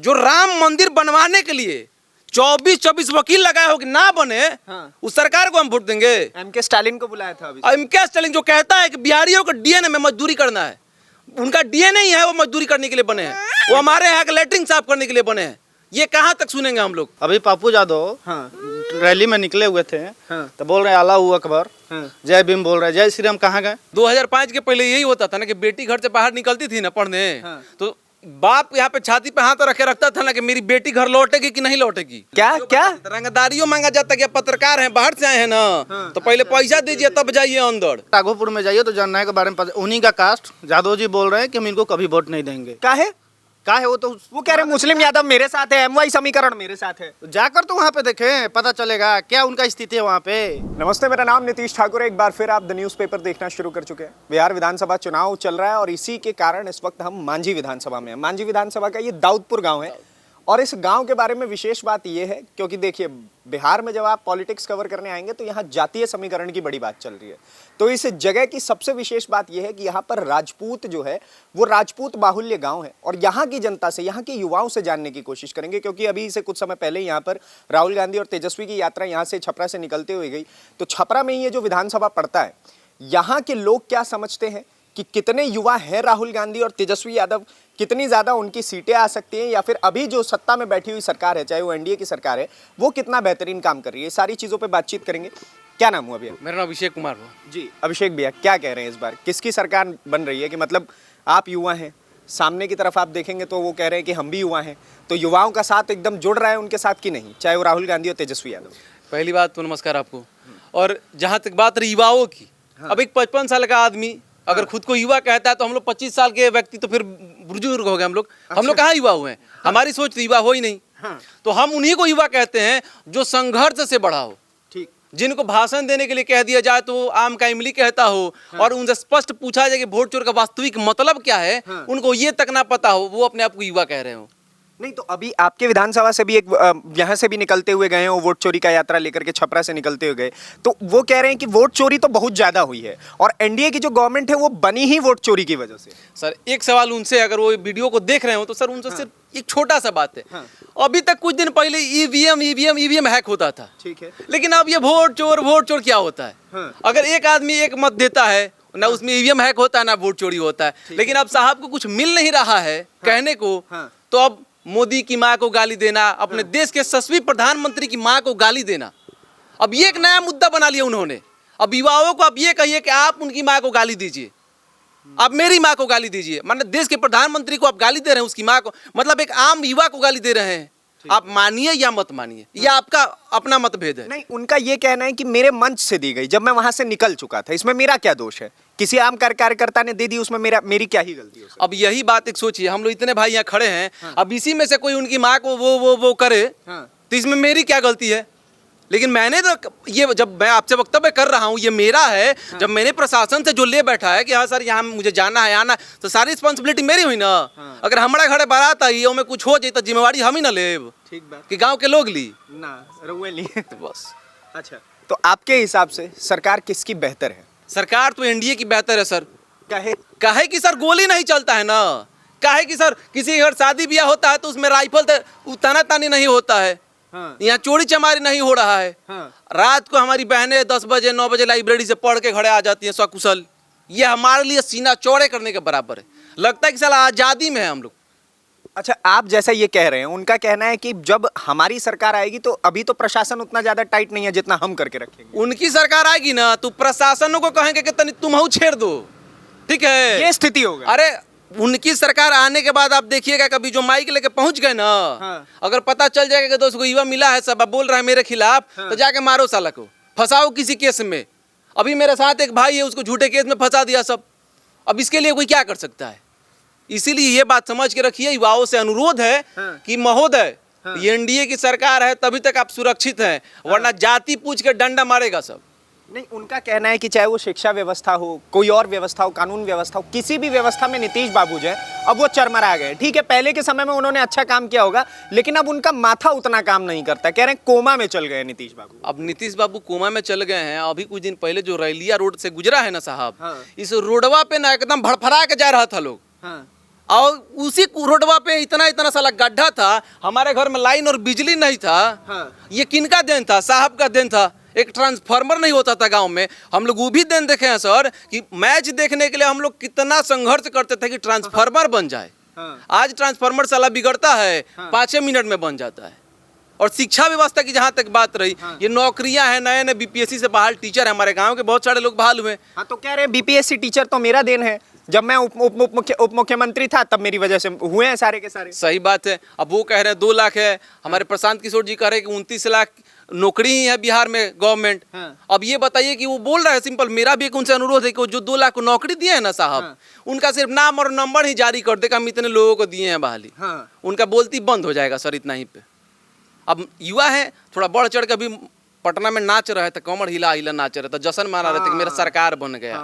जो राम मंदिर बनवाने के लिए 24 वकील लगाए हो कि ना बने, उस सरकार को हम वोट देंगे। एमके स्टालिन को बुलाया था अभी। एमके स्टालिन जो कहता है कि बिहारियों को डीएनए में मजदूरी करना है, उनका डीएनए ही है, वो मजदूरी करने के लिए बने हैं, वो हमारे यहाँ के लैट्रिन साफ करने के लिए बने हैं। ये कहाँ तक सुनेंगे हम लोग। अभी पप्पू यादव रैली में निकले हुए थे तो बोल रहे अल्लाह अकबर, जय भीम बोल रहे, जय श्री राम कहाँ गए। 2005 के पहले यही होता था ना कि बेटी घर से बाहर निकलती थी ना पढ़ने, तो बाप यहाँ पे छाती पे हाथ रखे रखता था ना कि मेरी बेटी घर लौटेगी कि नहीं लौटेगी। क्या क्या रंगदारियों मांगा जाता है कि पत्रकार हैं बाहर से आए हैं ना, तो पहले पैसा दीजिए तब जाइए अंदर। राघोपुर में जाइए तो जननायक के बारे में पता, उन्हीं का कास्ट यादव जी बोल रहे हैं कि हम इनको कभी वोट नहीं देंगे। का है वो कह रहे हैं मुस्लिम यादव मेरे साथ है, एमवाई समीकरण मेरे साथ है। तो जाकर तो वहाँ पे देखें, पता चलेगा क्या उनका स्थिति है वहाँ पे। नमस्ते, मेरा नाम नीतीश ठाकुर है। एक बार फिर आप द न्यूज़पेपर देखना शुरू कर चुके हैं। बिहार विधानसभा चुनाव चल रहा है और इसी के कारण इस वक्त हम मांझी विधानसभा में हैं। मांझी विधानसभा का ये दाऊदपुर गाँव है और इस गांव के बारे में विशेष बात यह है क्योंकि देखिए बिहार में जब आप पॉलिटिक्स कवर करने आएंगे तो यहाँ जातीय समीकरण की बड़ी बात चल रही है। तो इस जगह की सबसे विशेष बात यह है कि यहाँ पर राजपूत जो है वो राजपूत बाहुल्य गांव है और यहाँ की जनता से, यहाँ के युवाओं से जानने की कोशिश करेंगे क्योंकि अभी से कुछ समय पहले यहाँ पर राहुल गांधी और तेजस्वी की यात्रा यहाँ से छपरा से निकलते हुए गई। तो छपरा में ये जो विधानसभा पड़ता है, यहाँ के लोग क्या समझते हैं कि कितने युवा हैं राहुल गांधी और तेजस्वी यादव, कितनी ज़्यादा उनकी सीटें आ सकती हैं या फिर अभी जो सत्ता में बैठी हुई सरकार है, चाहे वो एनडीए की सरकार है, वो कितना बेहतरीन काम कर रही है। सारी चीज़ों पे बातचीत करेंगे। क्या नाम हुआ भैया? मेरा नाम अभिषेक कुमार जी। अभिषेक भैया, क्या कह रहे हैं इस बार किसकी सरकार बन रही है? कि मतलब आप युवा हैं, सामने की तरफ आप देखेंगे तो वो कह रहे हैं कि हम भी युवा हैं, तो युवाओं का साथ एकदम जुड़ रहा है उनके साथ कि नहीं, चाहे वो राहुल गांधी और तेजस्वी यादव? पहली बात तो नमस्कार आपको। और जहाँ तक बात रही युवाओं की, अब एक 55 साल का आदमी अगर खुद को युवा कहता है तो हम लोग 25 साल के व्यक्ति तो फिर बुजुर्ग हो गए हम लोग। हम लोग कहाँ युवा हुए हैं? हमारी सोच तो युवा हो ही नहीं। तो हम उन्हीं को युवा कहते हैं जो संघर्ष से बढ़ा हो, ठीक, जिनको भाषण देने के लिए कह दिया जाए तो आम का इमली कहता हो और उनसे स्पष्ट पूछा जाए कि वोट चोर का वास्तविक मतलब क्या है, उनको ये तक ना पता हो, वो अपने आप को युवा कह रहे हो। नहीं तो अभी आपके विधानसभा से भी एक यहाँ से भी निकलते हुए गए हैं, वो वोट चोरी का यात्रा लेकर के छपरा से निकलते हुए गए, तो वो कह रहे हैं कि वोट चोरी तो बहुत ज्यादा हुई है और एनडीए की जो गवर्नमेंट है वो बनी ही वोट चोरी की वजह से। सर एक सवाल उनसे, अगर वो वीडियो को देख रहे हो तो सर उनसे सिर्फ एक छोटा सा बात है। अभी तक कुछ दिन पहले ईवीएम हैक होता था, ठीक है, लेकिन अब ये वोट चोर क्या होता है? अगर एक आदमी एक मत देता है ना, उसमें ईवीएम हैक होता है ना वोट चोरी होता है। लेकिन अब साहब को कुछ मिल नहीं रहा है कहने को, तो अब मोदी की माँ को गाली देना, अपने देश के यशस्वी प्रधानमंत्री की माँ को गाली देना, अब ये एक नया मुद्दा बना लिया उन्होंने। अब युवाओं को अब ये कहिए कि आप उनकी माँ को गाली दीजिए, आप मेरी माँ को गाली दीजिए। मतलब देश के प्रधानमंत्री को आप गाली दे रहे हैं, उसकी माँ को, मतलब एक आम युवा को गाली दे रहे हैं। आप मानिए या मत मानिए, या आपका अपना मतभेद है। नहीं, उनका ये कहना है कि मेरे मंच से दी गई, जब मैं वहां से निकल चुका था, इसमें मेरा क्या दोष है? किसी आम कार्यकर्ता ने दे दी, उसमें मेरी क्या ही गलती है? अब यही बात एक सोचिए, हम लोग इतने भाई यहाँ खड़े हैं, अब इसी में से कोई उनकी माँ को वो करे, तो इसमें मेरी क्या गलती है? लेकिन मैंने तो ये, जब मैं आपसे वक्तव्य कर रहा हूँ, ये मेरा है। जब मैंने प्रशासन से जो ले बैठा है कि हाँ सर यहाँ मुझे जाना है आना, तो सारी रिस्पॉन्सिबिलिटी मेरी हुई ना। अगर हमारा घर बारात आई में कुछ हो जाए तो जिम्मेवारी हम ही ना लेब, ठीक बात, कि गांव के लोग ली ना रुए ली बस। अच्छा, तो आपके हिसाब से सरकार किसकी बेहतर है? सरकार तो एनडीए की बेहतर है सर। काहे कि सर गोली नहीं चलता है ना, काहे कि सर किसी घर शादी ब्याह होता है तो उसमें राइफल ताना तानी नहीं होता है, यहाँ चोरी चमारी नहीं हो रहा है। रात को हमारी बहनें 10 बजे 9 बजे लाइब्रेरी से पढ़ के घरे आ जाती हैं सकुशल। ये हमारे लिए सीना चौड़े करने के बराबर है। लगता है कि साला आज़ादी में है हम लोग। अच्छा, आप जैसा ये कह रहे हैं, उनका कहना है कि जब हमारी सरकार आएगी तो अभी तो प्रशासन उतना ज्यादा टाइट नहीं है जितना हम करके रखेंगे। उनकी सरकार आएगी ना तो प्रशासनों को कहेंगे कि तनी तुम छेड़ दो, ठीक है, ये स्थिति होगा। अरे उनकी सरकार आने के बाद आप देखिएगा, कभी जो माइक लेके पहुंच गए ना, अगर पता चल जाएगा कि दोस्त को युवा मिला है, सब बोल रहा है मेरे खिलाफ, तो जाके मारो साला को, फंसाओ किसी केस में। अभी मेरे साथ एक भाई है, उसको झूठे केस में फंसा दिया सब। अब इसके लिए कोई क्या कर सकता है? इसीलिए ये बात समझ के रखिए, युवाओं से अनुरोध है कि महोदय, ये एनडीए की सरकार है तभी तक आप सुरक्षित हैं, वरना जाति पूछ के डंडा मारेगा सब। नहीं, उनका कहना है कि चाहे वो शिक्षा व्यवस्था हो, कोई और व्यवस्था हो, कानून व्यवस्था हो, किसी भी व्यवस्था में नीतीश बाबू जो है अब वो चरमरा गए। ठीक है, पहले के समय में उन्होंने अच्छा काम किया होगा, लेकिन अब उनका माथा उतना काम नहीं करता। कह रहे हैं कोमा में चल गए नीतीश बाबू। अब नीतीश बाबू कोमा में चल गए हैं। अभी कुछ दिन पहले जो रैलिया रोड से गुजरा है ना साहब, इस रोडवा पे ना एकदम भड़फड़ा के जा रहा था लोग। और उसी रोडवा पे इतना इतना साला गड्ढा था, हमारे घर में लाइन और बिजली नहीं था। ये किनका देन था? साहब का देन था। एक ट्रांसफार्मर नहीं होता था गांव में। हम लोग वो भी देन देखे हैं सर कि मैच देखने के लिए हम लोग कितना संघर्ष करते थे कि ट्रांसफार्मर बन जाए। आज ट्रांसफार्मर साला बिगड़ता है, 5 मिनट में बन जाता है। और शिक्षा व्यवस्था की जहाँ तक बात रही, ये नौकरियां हैं, नए नए बीपीएससी से बहाल टीचर है, हमारे गांव के बहुत सारे लोग बहाल हुए। हाँ, तो कह रहे बीपीएससी टीचर तो मेरा देन है। जब मैं उप मुख्यमंत्री था तब मेरी वजह से हुए हैं सारे के सारे। सही बात है। अब वो कह रहे हैं 2 लाख है, हमारे प्रशांत किशोर जी कह रहे हैं कि 29 लाख नौकरी ही है बिहार में गवर्नमेंट। अब ये बताइए कि वो बोल रहा है सिंपल, मेरा भी एक उनसे अनुरोध है कि वो जो 2 लाख को नौकरी दिए है ना साहब, उनका सिर्फ नाम और नंबर ही जारी कर दे, हम इतने लोगों को दिए हैं बहाली। उनका बोलती बंद हो जाएगा सर, इतना ही पे। अब युवा है, थोड़ा बढ़ चढ़ के भी पटना में नाच रहे थे, कमर हिला हिला नाच रहे थे, जश्न मना रहे थे कि मेरा सरकार बन गया।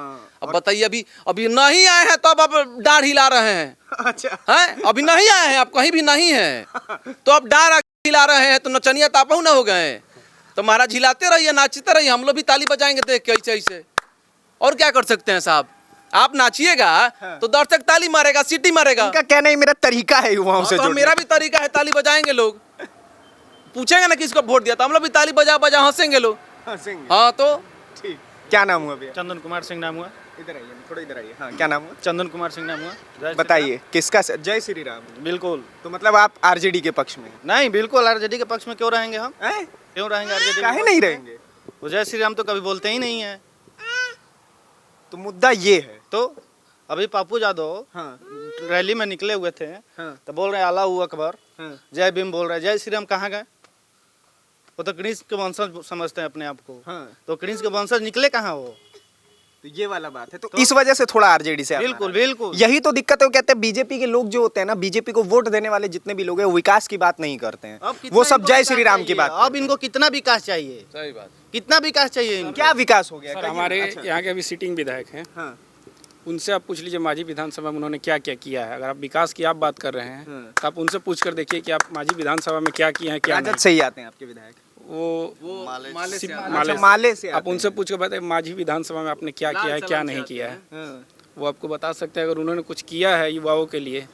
अब बताइए अभी नहीं आए हैं तब आप डांड हिला रहे हैं। अच्छा हैं? अभी नहीं आए हैं, आप कहीं भी नहीं है तो आप डांड हिला रहे हैं, तो नचनिया तापहू ना हो गए। तो महाराज हिलाते रहिए, नाचते रहिए, हम लोग भी ताली बजाएंगे देख के ऐसे ऐसे। और क्या कर सकते हैं साहब? आप नाचिएगा तो दर्शक ताली मारेगा, सीटी मारेगा। उनका कहना है मेरा तरीका है युवाओं से तो जुड़ने मेरा भी तरीका है, ताली बजाएंगे लोग। पूछेंगे ना किसको वोट दिया, तो हम लोग भी ताली बजा बजा हंसेंगे लोग। हंसेंगे। हाँ तो ठीक। क्या नाम हुआ भैया? चंदन कुमार सिंह नाम हुआ। इधर आइए, थोड़ा इधर आइए। हाँ, क्या नाम हुआ? चंदन कुमार सिंह नाम हुआ। बताइए किसका जय श्री राम। बिल्कुल। तो मतलब आप आरजेडी के पक्ष में? नहीं, बिल्कुल आरजेडी के पक्ष में क्यों रहेंगे हम? हैं? क्यों रहेंगे आरजेडी? काहे नहीं रहेंगे? वो जय श्री राम तो कभी बोलते ही नहीं है। तो मुद्दा ये है। तो अभी पापू यादव हाँ। रैली में निकले हुए थे, तो बोल रहे हैं अल्लाह अकबर, जय भीम बोल रहे हैं। जय श्री राम कहाँ गए? वो तो कृष्ण के वंशज समझते हैं अपने आप को। तो कृष्ण के वंशज निकले कहाँ वो? तो ये वाला बात है। तो इस वजह से थोड़ा आरजेडी से बिल्कुल बिल्कुल। यही तो दिक्कत है। वो कहते हैं बीजेपी के लोग जो होते हैं ना, बीजेपी को वोट देने वाले जितने भी लोग हैं वो विकास की बात नहीं करते हैं, वो सब जय श्री राम की बात। अब इनको कितना विकास चाहिए? सही बात। कितना विकास चाहिए इनको? क्या विकास हो गया? सर, हमारे यहाँ के अभी सिटिंग विधायक हैं, उनसे आप पूछ लीजिए मांझी विधानसभा में उन्होंने क्या क्या किया है। अगर आप विकास की आप बात कर रहे हैं तो आप उनसे पूछ कर देखिए कि आप मांझी विधानसभा में क्या किए हैं क्या नहीं। राजद से ही आते हैं आपके विधायक? वो माले से आप उनसे पूछ कर बताइए मांझी विधानसभा में आपने क्या किया है क्या नहीं किया है, वो आपको बता सकते हैं। अगर उन्होंने कुछ किया है युवाओं के लिए,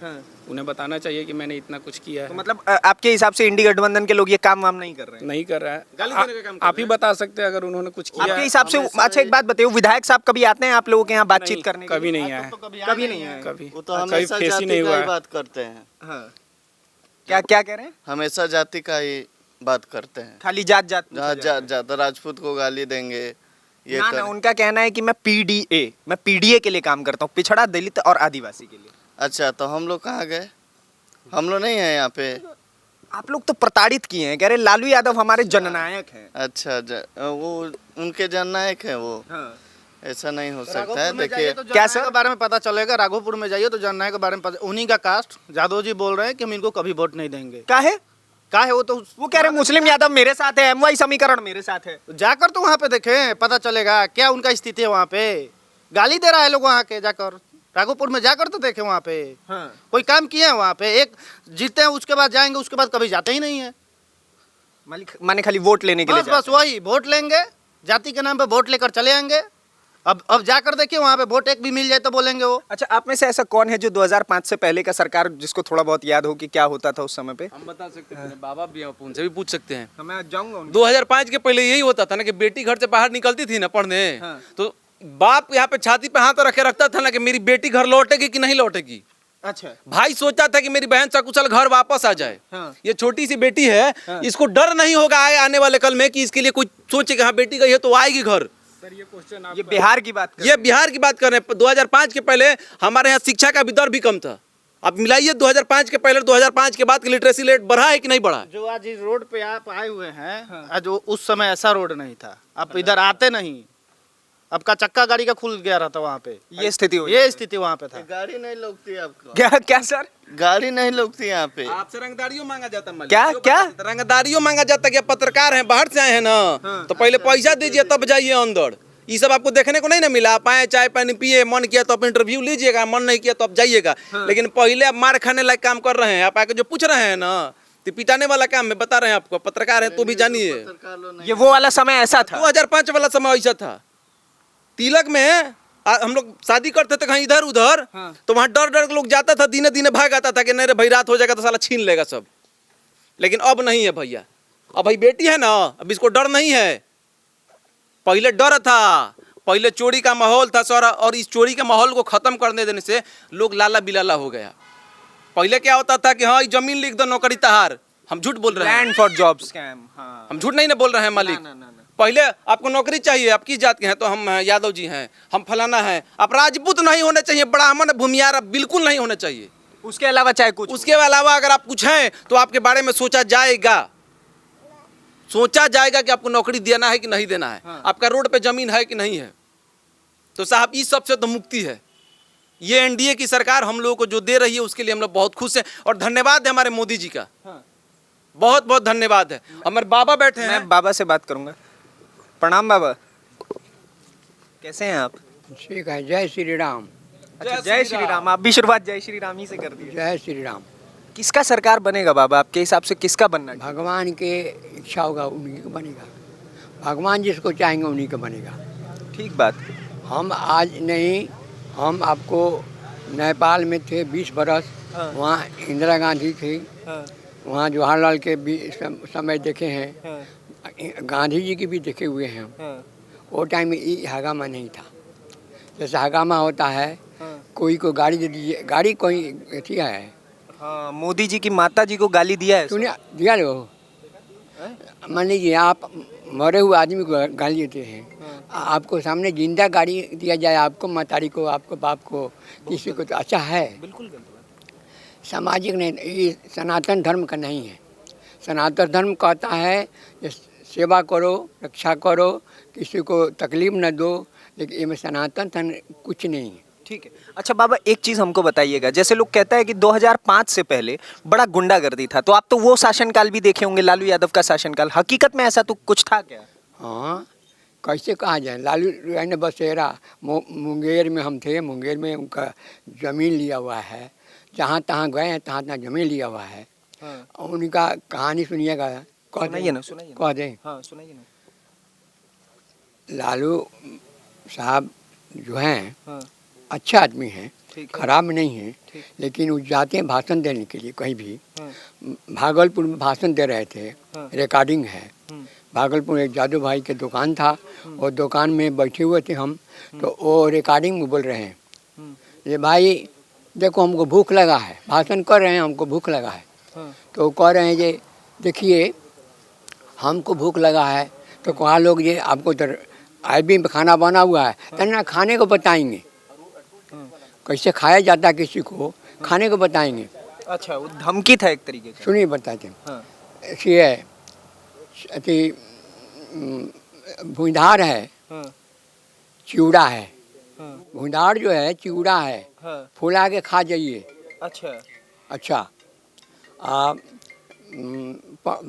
उन्हें बताना चाहिए कि मैंने इतना कुछ किया है। तो मतलब आपके हिसाब से इंडी गठबंधन के लोग ये काम वाम नहीं कर रहे हैं? नहीं कर रहा है, आप ही बता सकते हैं अगर उन्होंने कुछ किया आपके हिसाब से। अच्छा एक बात बताइए, विधायक साहब कभी आते हैं आप लोगों के यहाँ बातचीत करने? कभी नहीं आया, कभी नहीं आए? कभी वो तो कभी हमेशा फेस ही जाति नहीं का हुआ ही है। बात करते हैं। क्या क्या कह रहे हैं? हमेशा जाति का ही बात करते हैं। खाली जात जात जात राजपूत को गाली देंगे ये ना कर... ना, उनका कहना है कि मैं पीडीए के लिए काम करता हूँ, पिछड़ा दलित और आदिवासी के लिए। अच्छा, तो हम लोग कहाँ गए? हम लोग नहीं है यहाँ पे। आप लोग तो प्रताड़ित किए हैं, कह रहे लालू यादव हमारे जननायक हैं। अच्छा, वो उनके जननायक है वो। ऐसा नहीं हो सकता है। देखिए क्या सर के बारे में पता चलेगा। राघोपुर में जाइए तो जननायक के बारे में पता, उन्हीं का कास्ट। यादव जी बोल रहे हैं कि हम इनको कभी वोट नहीं देंगे। क्या है वो तो वो कह रहे मुस्लिम यादव मेरे साथ है, एमवाई समीकरण मेरे साथ है। जाकर तो वहाँ पे देखें, पता चलेगा क्या उनका स्थिति है। वहाँ पे गाली दे रहा है लोग, वहाँ के जाकर राघोपुर में जाकर तो देखे वहाँ पे। कोई काम किए हैं वहाँ पे? एक जीते हैं उसके बाद जाएंगे, उसके बाद कभी जाते ही नहीं है। माने खाली वोट लेने के लिए बस वही वोट लेंगे, जाति के नाम पे वोट लेकर चले आएंगे। अब जाकर देखिए वहाँ पे वोट एक भी मिल जाए तो बोलेंगे वो। अच्छा, आप में से ऐसा कौन है जो 2005 से पहले का सरकार जिसको थोड़ा बहुत याद हो कि क्या होता था उस समय पे? हम बता सकते हैं, बाबा भी हैं, उनसे भी पूछ सकते हैं। मैं जाऊंगा। 2005 के पहले यही होता था ना कि बेटी घर से बाहर निकलती थी ना पढ़ने, तो बाप यहाँ पे छाती पे हाथ रखे रखता था ना कि मेरी बेटी घर लौटेगी कि नहीं लौटेगी। अच्छा, भाई सोचा था कि मेरी बहन सकुशल घर वापस आ जाए। ये छोटी सी बेटी है, इसको डर नहीं होगा आने वाले कल में कि इसके लिए कोई सोचे कि हाँ बेटी गई है तो आएगी घर। सर ये क्वेश्चन ये बिहार की बात ये बिहार की बात कर रहे हैं। 2005 के पहले हमारे यहाँ शिक्षा का भी दर भी कम था। आप मिलाइए 2005 के पहले 2005 के बाद लिटरेसी रेट बढ़ा है कि नहीं बढ़ा? जो आज इस रोड पे आप आए हुए हैं, आज उस समय ऐसा रोड नहीं था। आप इधर आते नहीं, आपका चक्का गाड़ी का खुल गया रहता वहाँ पे। ये स्थिति वहाँ पे था। गाड़ी नहीं लगती आपको? क्या सर? गाड़ी नहीं लगती यहाँ पे। आपसे रंगदारियों मांगा जाता है। क्या रंगदारियों मांगा जाता है? क्या पत्रकार हैं, बाहर से आए हैं ना, तो पहले पैसा दीजिए तब जाइए अंदर। ये सब आपको देखने को नहीं ना मिला। आप आए, चाय पानी पिए, मन किया तो आप इंटरव्यू लीजिएगा, मन नहीं किया तो आप जाइएगा। लेकिन पहले आप मार खाने लायक काम कर रहे हैं। आप आके जो पूछ रहे हैं ना, तो पिटाने वाला काम में बता रहे हैं आपको। पत्रकार है तो भी जानिए, ये वो वाला समय ऐसा था। 2005 वाला समय ऐसा था। तिलक में हम लोग शादी करते थे कहीं इधर उधर, तो वहाँ डर डर के लोग जाता था, दिने दिने भाग आता था कि नहीं रे भाई रात हो जाएगा तो साला छीन लेगा सब। लेकिन अब नहीं है भैया, अब भाई बेटी है ना, अब इसको डर नहीं है। पहले डर था, पहले चोरी का माहौल था सर, और इस चोरी के माहौल को खत्म करने देने से लोग लाला बिलाला हो गया। पहले क्या होता था कि हाँ जमीन लिख दो नौकरी तहार, हम झूठ बोल रहे हैं, लैंड फॉर जॉब स्कैम। हाँ, हम झूठ नहीं ना बोल रहे हैं मालिक। पहले आपको नौकरी चाहिए, आप किस जात के हैं, तो हम यादव जी हैं, हम फलाना हैं। आप राजपूत नहीं होने चाहिए, ब्राह्मण भूमियार आप बिल्कुल नहीं होने चाहिए। उसके अलावा चाहे कुछ, उसके अलावा अगर आप कुछ हैं तो आपके बारे में सोचा जाएगा कि आपको नौकरी देना है कि नहीं देना है, आपका रोड पे जमीन है कि नहीं है। तो साहब इस सबसे तो मुक्ति है। ये एनडीए की सरकार हम लोगों को जो दे रही है उसके लिए हम लोग बहुत खुश हैं, और धन्यवाद है हमारे मोदी जी का, बहुत बहुत धन्यवाद है। हमारे बाबा बैठे हैं, मैं बाबा से बात करूंगा। प्रणाम बाबा, कैसे हैं आप? ठीक है। जय श्री राम। अच्छा, जय श्री राम। आप भी शुरुआत जय श्री राम ही से कर दीजिए। जय श्री राम। किसका सरकार बनेगा बाबा आपके हिसाब से, किसका बनना चाहिए? भगवान के इच्छा होगा उन्हीं का बनेगा, भगवान जिसको चाहेंगे उन्हीं का बनेगा। ठीक बात। हम आज नहीं, हम आपको नेपाल में थे 20 बरस, वहाँ इंदिरा गांधी थी, वहाँ जवाहरलाल के भी समय देखे हैं, गांधी जी की भी देखे हुए हैं हम। वो टाइम में ये हंगामा नहीं था, जैसे हंगामा होता है कोई को गाड़ी दे दीजिए, गाड़ी कोई अथी है। हाँ, मोदी जी की माता जी को गाली दिया है। सुनिए, दिया लो, मान लीजिए आप मरे हुए आदमी को गाली देते हैं, आपको सामने जिंदा गाड़ी दिया जाए, आपको मतारी को, आपको बाप को, किसी को, तो अच्छा है? बिल्कुल गलत सामाजिक नहीं, ये सनातन धर्म का नहीं है। सनातन धर्म कहता है कि सेवा करो, रक्षा करो, किसी को तकलीफ न दो, लेकिन इसमें सनातन धर्म कुछ नहीं है। ठीक है। अच्छा बाबा, एक चीज़ हमको बताइएगा, जैसे लोग कहता है कि 2005 से पहले बड़ा गुंडागर्दी था, तो आप तो वो शासनकाल भी देखे होंगे, लालू यादव का शासनकाल। हकीकत में ऐसा तो कुछ था क्या? हाँ, कैसे कहा जाए, लालू यानी बसेरा मुंगेर में हम थे, मुंगेर में उनका ज़मीन लिया हुआ है, जहाँ तहाँ गए हैं तहाँ तहाँ ज़मीन लिया हुआ है। उनका कहानी सुनिएगा, सुनाइए ना, सुनाइए ना। कह दें। हाँ, सुनाइए ना। लालू साहब जो हैं हाँ, अच्छा आदमी हैं, ठीक है। खराब नहीं है, ठीक। लेकिन वो जाते हैं भाषण देने के लिए कहीं भी। हाँ, भागलपुर में भाषण दे रहे थे, हाँ। रिकॉर्डिंग है। भागलपुर एक जादू भाई के दुकान था, और दुकान में बैठे हुए थे हम, तो वो रिकॉर्डिंग में बोल रहे हैं, ये भाई देखो हमको भूख लगा है, भाषण कर रहे हैं हमको भूख लगा है। हाँ। तो वो कह रहे हैं ये देखिए हमको भूख लगा है, तो कहा लोग ये आपको तो आईबी में खाना बना हुआ है, तो ना खाने को बताएंगे, कैसे खाया जाता है किसी को, खाने को बताएंगे। अच्छा, वो धमकी था एक तरीके का। सुनिए बताते हैं। हाँ, ऐसी है, अति भूंधार है, हाँ, चिवड़ा है। हाँ, भूंधार जो है चिवड़ा है, हाँ। फुला के खा जाइए। अच्छा। अच्छा,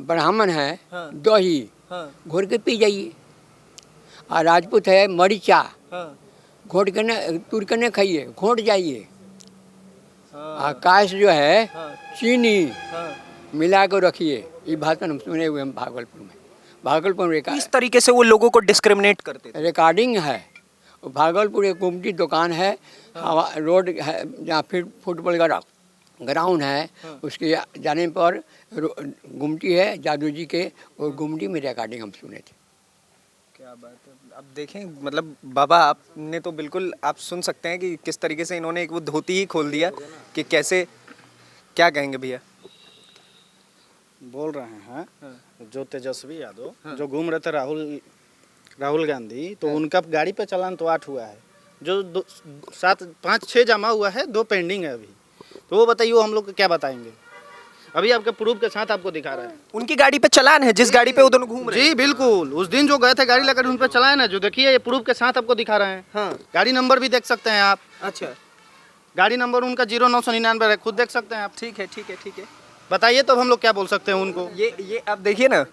ब्राह्मण है, हाँ। दही हाँ, घोट के पी जाइए। और राजपूत है मरीचा, हाँ, घोट के न तुर के न खाइए, घोट जाइए। हाँ, आकाश जो है हाँ, चीनी हाँ। मिला कर रखिए। ये भाषण हम सुने हुए हैं भागलपुर में। भागलपुर में इस तरीके से वो लोगों को डिस्क्रिमिनेट करते थे। रिकॉर्डिंग है। भागलपुर एक गुमटी दुकान है, रोड है जहाँ फिर फुटबॉल ग्राउंड है, उसके जाने पर गुमटी है जादू जी के, और गुमटी में रिकॉर्डिंग हम सुने थे। क्या बात है। अब देखें, मतलब बाबा आपने तो बिल्कुल, आप सुन सकते हैं कि किस तरीके से इन्होंने एक वो धोती ही खोल दिया कि कैसे, क्या कहेंगे भैया? बोल रहे हैं जो तेजस्वी यादव जो घूम रहे थे राहुल गांधी, तो उनका गाड़ी पे चालान तो 8 हुआ है, जो 7 5 6 जमा हुआ है, 2 पेंडिंग है अभी। तो वो बताइए, वो हम लोग को क्या बताएंगे? अभी आपके प्रूफ के साथ आपको दिखा रहे हैं। उनकी गाड़ी पे चलान है, जिस गाड़ी पे वो दोनों घूम रहे हैं। जी बिल्कुल, उस दिन जो गए थे गाड़ी लेकर, उन पर चलान है, जो देखिए ये प्रूफ के साथ आपको दिखा रहे हैं। हाँ। गाड़ी नंबर भी देख सकते हैं आप। अच्छा, गाड़ी नंबर उनका 0999 है, खुद देख सकते हैं आप। ठीक है, ठीक है, ठीक है। बताइए तो हम लोग क्या बोल सकते हैं उनको। ये आप देखिए ना,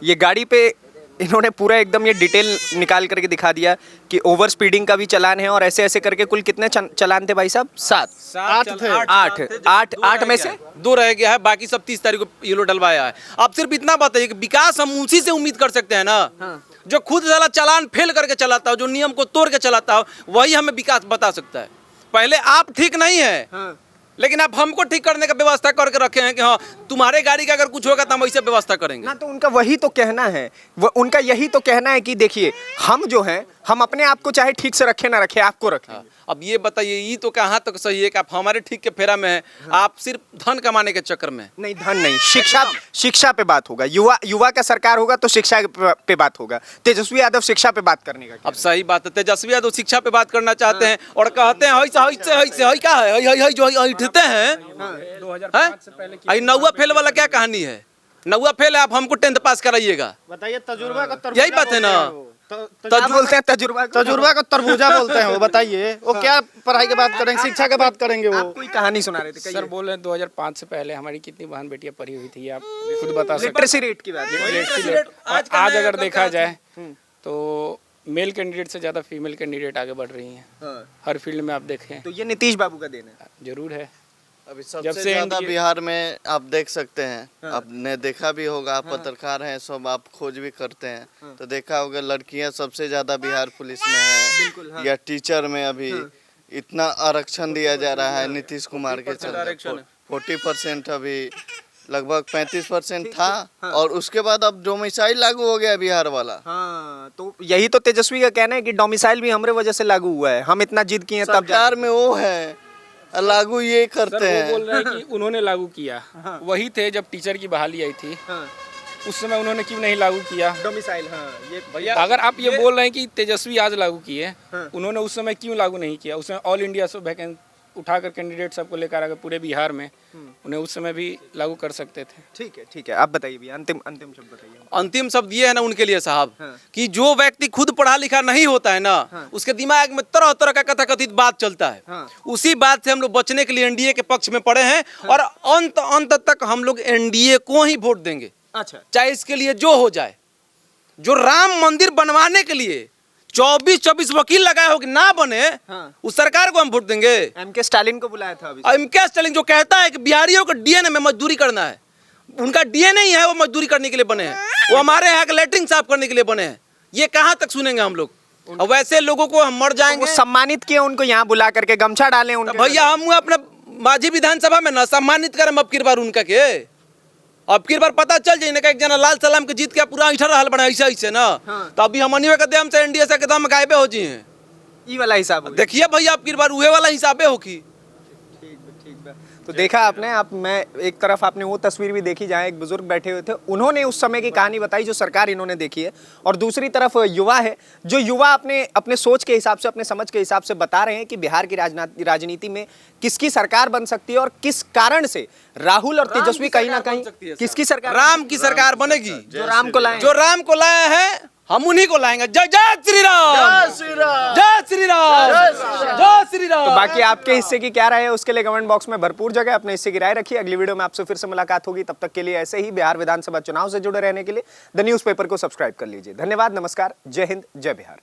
ये गाड़ी पे इन्होंने पूरा एकदम ये डिटेल निकाल करके दिखा दिया कि ओवर स्पीडिंग का भी चालान है, और ऐसे ऐसे करके कुल कितने चालान थे भाई साहब? 7 8 थे। 8 में से 2 रह गया है, बाकी सब 30 तारीख को ये लोग डलवाया है। आप सिर्फ इतना बताइए कि विकास हम उसी से उम्मीद कर सकते हैं ना, जो खुद साला चालान फेल करके चलाता हो, जो नियम को तोड़ के चलाता हो, वही हमें विकास बता सकता है। पहले आप ठीक नहीं है, लेकिन आप हमको ठीक करने का व्यवस्था करके रखे हैं कि हाँ तुम्हारे गाड़ी का अगर कुछ होगा तो हम वैसे व्यवस्था करेंगे ना। तो उनका वही तो कहना है, उनका यही तो कहना है कि देखिए हम जो हैं हम अपने आप को चाहे ठीक से रखे ना रखे, आपको रखें। अब ये बताइए, ये तो कहाँ तक सही है कि आप हमारे ठीक के फेरा में हैं, आप सिर्फ धन कमाने के चक्कर में। नहीं, धन नहीं, शिक्षा पे बात होगा। युवा का सरकार होगा तो शिक्षा पे बात होगा। तेजस्वी यादव शिक्षा पे बात करने का अब सही बात है, तेजस्वी यादव शिक्षा पे बात करना चाहते हैं और कहते हैं क्या है जो ऐठते हैं 2005 से पहले आई नौवा फेल वाला क्या कहानी है? नौवा फेल है, आप हमको 10th पास कराइएगा, बताइए तजुर्बा का तरबूजा यही बात है ना। क्या बोलते हैं तजुर्बा तजुर्बा का तरबूजा बोलते हैं वो। बताइए वो क्या पढ़ाई की बात करेंगे, शिक्षा की बात करेंगे वो। आप कोई कहानी सुना रहे थे, सर बोल रहे हैं 2005 से पहले हमारी कितनी बहन बेटियां पढ़ी हुई थी, आप खुद बता सकते लिटरेसी रेट की बात हैं। आज अगर देखा जाए तो मेल कैंडिडेट से ज्यादा फीमेल कैंडिडेट आगे बढ़ रही हैं हर फील्ड में। आप देखें तो ये नीतीश बाबू का देन है। जरूर है। अभी जब सबसे से ज्यादा NDA बिहार में आप देख सकते हैं, आपने देखा भी होगा, आप पत्रकार हैं, सब आप खोज भी करते हैं, तो देखा होगा लड़कियां सबसे ज्यादा बिहार पुलिस में है या टीचर में। अभी इतना आरक्षण दिया जा रहा है नीतीश कुमार के चलते, 40% अभी लगभग 35% था, और उसके बाद अब डोमिसाइल लागू हो गया बिहार वाला। हाँ, तो यही तो तेजस्वी का कहना है कि डोमिसाइल भी हमारे वजह से लागू हुआ है, हम इतना जिद किए हैं तब सरकार में वो है, लागू ये करते सर वो हैं। बोल रहे हैं कि उन्होंने लागू किया, वही थे जब टीचर की बहाली आई थी उस समय उन्होंने क्यों नहीं लागू किया डोमिसाइल। हाँ, ये भैया अगर आप ये बोल रहे हैं कि तेजस्वी आज लागू किए, उन्होंने उस समय क्यों लागू नहीं किया? उसमें ऑल इंडिया से वैकेंसी उठाकर कैंडिडेट सबको लेकर आकर पूरे बिहार में, उन्हें उस समय भी लागू कर सकते थे। ठीक है, आप बताइए भैया, अंतिम शब्द बताइए। अंतिम शब्द ये है ना उनके लिए साहब कि जो व्यक्ति खुद पढ़ा लिखा नहीं होता है ना, उसके दिमाग में तरह तरह का कथाकथित बात चलता है। उसी बात से हम लोग बचने के लिए एनडीए के पक्ष में पड़े हैं और अंत तक हम लोग एनडीए को ही वोट देंगे। अच्छा, चाहे इसके लिए जो हो जाए। जो राम मंदिर बनवाने के लिए 24 वकील लगाए हो कि ना बने, उस सरकार को हम वोट देंगे। एमके स्टालिन को बुलाया था अभी। एमके स्टालिन जो कहता है कि बिहारियों को डीएनए में मजदूरी करना है, उनका डीएनए ही है, वो मजदूरी करने के लिए बने हैं, वो हमारे यहाँ के लेटरिन साफ करने के लिए बने हैं। ये कहाँ तक सुनेंगे हम लोग? और वैसे लोगों को हम मर जाएंगे। वो सम्मानित किए उनको यहाँ बुला करके, गमछा डाले उनके। भैया हम अपने माझी विधानसभा में ना सम्मानित करें अब की बार उनका के। अब की बार पता चल जाए ना एक जना लाल सलाम के जीत के पूरा इठा रहल बना ऐसे ना, तो अभी हम अनिवे के देम से एनडीए से एकदम गायबे हो जी हैं। ई वाला हिसाब हो गया। देखिए भैया अब की बार उहे वाला हिसाबे हो की। तो देखा आपने, मैं एक तरफ आपने वो तस्वीर भी देखी जहाँ एक बुजुर्ग बैठे हुए थे, उन्होंने उस समय की कहानी बताई जो सरकार इन्होंने देखी है, और दूसरी तरफ युवा है, जो युवा अपने सोच के हिसाब से, अपने समझ के हिसाब से बता रहे हैं कि बिहार की राजनीति में किसकी सरकार बन सकती है और किस कारण से राहुल और तेजस्वी कहीं ना कहीं किसकी सरकार, राम की सरकार बनेगी। जो राम को लाए, जो राम को लाए हैं हम उन्हीं को लाएंगे। जय जय श्री राम, जय श्री राम, जय श्री राम, जय श्री राम। तो बाकी आपके हिस्से की क्या राय है उसके लिए कमेंट बॉक्स में भरपूर जगह अपने हिस्से की राय रखिए। अगली वीडियो में आपसे फिर से मुलाकात होगी, तब तक के लिए ऐसे ही बिहार विधानसभा चुनाव से जुड़े रहने के लिए द न्यूज़पेपर को सब्सक्राइब कर लीजिए। धन्यवाद, नमस्कार, जय हिंद, जय बिहार।